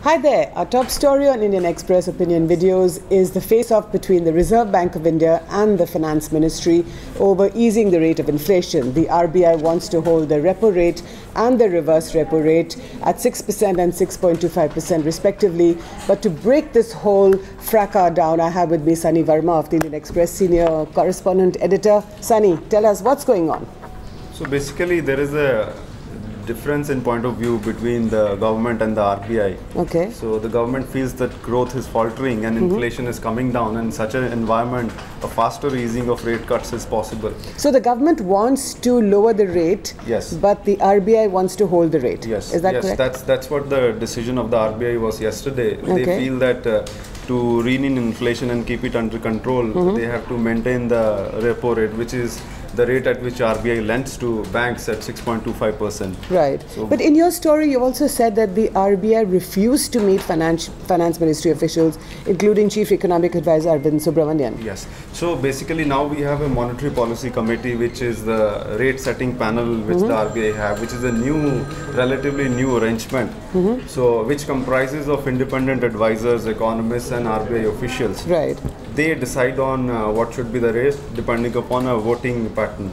Hi there. Our top story on Indian Express Opinion Videos is the face-off between the Reserve Bank of India and the Finance Ministry over easing the rate of inflation. The RBI wants to hold the repo rate and the reverse repo rate at 6% and 6.25% respectively. But to break this whole fracas down, I have with me Sunny Verma of the Indian Express, senior correspondent editor. Sunny, tell us what's going on. So basically there is a difference in point of view between the government and the RBI. Okay. So the government feels that growth is faltering and inflation is coming down, and in such an environment a faster easing of rate cuts is possible. So the government wants to lower the rate, yes, but the RBI wants to hold the rate. Yes, is that yes, correct? That's what the decision of the RBI was yesterday. Okay. They feel that to rein in inflation and keep it under control, they have to maintain the repo rate, which is the rate at which RBI lends to banks at 6.25%. Right. So, but in your story, you also said that the RBI refused to meet finance ministry officials, including Chief Economic Advisor Arvind Subramanian. Yes. So basically now we have a monetary policy committee, which is the rate setting panel which the RBI have, which is a new, relatively new arrangement. So which comprises of independent advisors, economists and RBI officials. Right. They decide on what should be the rate depending upon a voting pattern.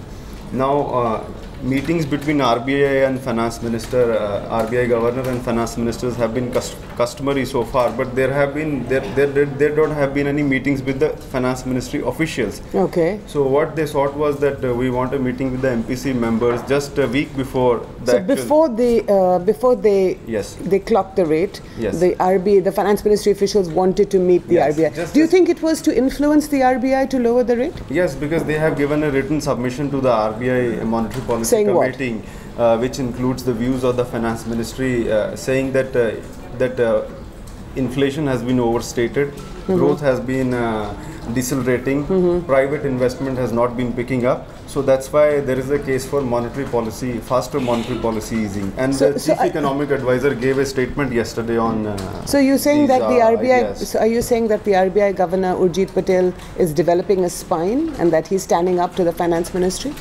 Now, meetings between RBI and Finance Minister, RBI Governor and Finance Ministers have been customary so far, but there don't have been any meetings with the Finance Ministry officials. Okay. So what they sought was that we want a meeting with the MPC members just a week before the So before they yes, they clocked the rate, yes, the RBI, the Finance Ministry officials wanted to meet the yes, RBI. Do you think it was to influence the RBI to lower the rate? Yes, because they have given a written submission to the RBI Monetary Policy saying Committee, which includes the views of the Finance Ministry, saying that inflation has been overstated, growth has been decelerating, private investment has not been picking up. So that's why there is a case for monetary policy, faster monetary policy easing. And the Chief Economic Advisor gave a statement yesterday on. So you're saying that the RBI. Ideas. So are you saying that the RBI Governor Urjit Patel is developing a spine and that he's standing up to the Finance Ministry?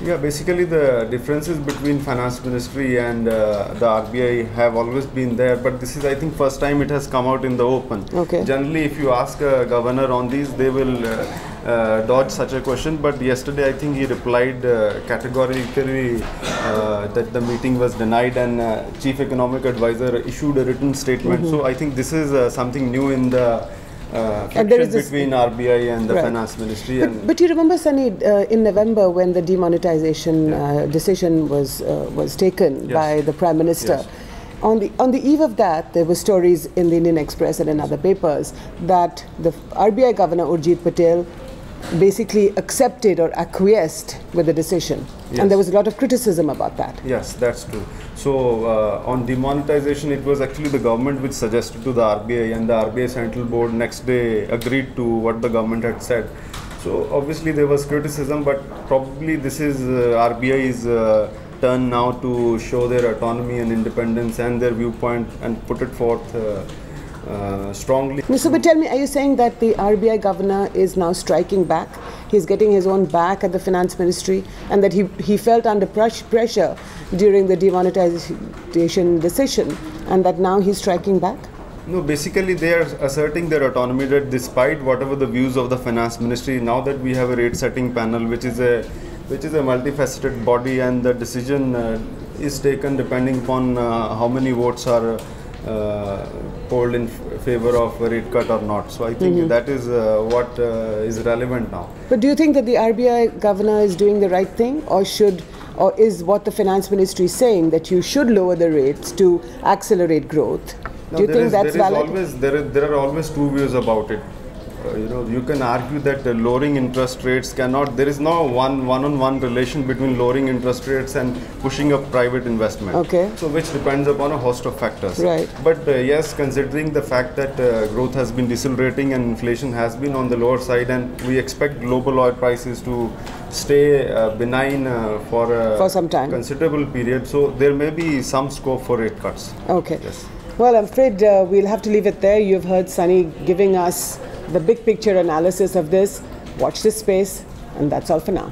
Yeah, basically the differences between Finance Ministry and the RBI have always been there, but this is, I think, first time it has come out in the open. Okay. Generally, if you ask a governor on these, they will dodge such a question, but yesterday I think he replied categorically that the meeting was denied, and Chief Economic Advisor issued a written statement. So I think this is something new in the friction between RBI and the Finance Ministry. But you remember, Sunny, in November when the demonetization decision was taken by the Prime Minister, on the eve of that, there were stories in the Indian Express and in other papers that the RBI Governor Urjit Patel basically accepted or acquiesced with the decision. And there was a lot of criticism about that. Yes, that's true. So on demonetization, it was actually the government which suggested to the RBI, and the RBI Central Board next day agreed to what the government had said. So obviously there was criticism, but probably this is RBI's turn now to show their autonomy and independence and their viewpoint and put it forth strongly. So, but tell me, are you saying that the RBI Governor is now striking back? He's getting his own back at the Finance Ministry, and that he felt under pressure during the demonetization decision, and that now he's striking back? No, basically they are asserting their autonomy, that despite whatever the views of the Finance Ministry, now that we have a rate setting panel which is a multifaceted body, and the decision is taken depending upon how many votes are polled in favor of a rate cut or not. So I think that is what is relevant now. But do you think that the RBI Governor is doing the right thing, or is what the Finance Ministry is saying, that you should lower the rates to accelerate growth? Do you think that's valid? There are always two views about it. You can argue that lowering interest rates cannot, there is no one-on-one relation between lowering interest rates and pushing up private investment. Okay. So which depends upon a host of factors. Right. But yes, considering the fact that growth has been decelerating and inflation has been on the lower side, and we expect global oil prices to stay benign for some time, considerable period, so there may be some scope for rate cuts. Okay. Yes. Well, I'm afraid we'll have to leave it there. You've heard Sunny giving us the big picture analysis of this. Watch this space, and that's all for now.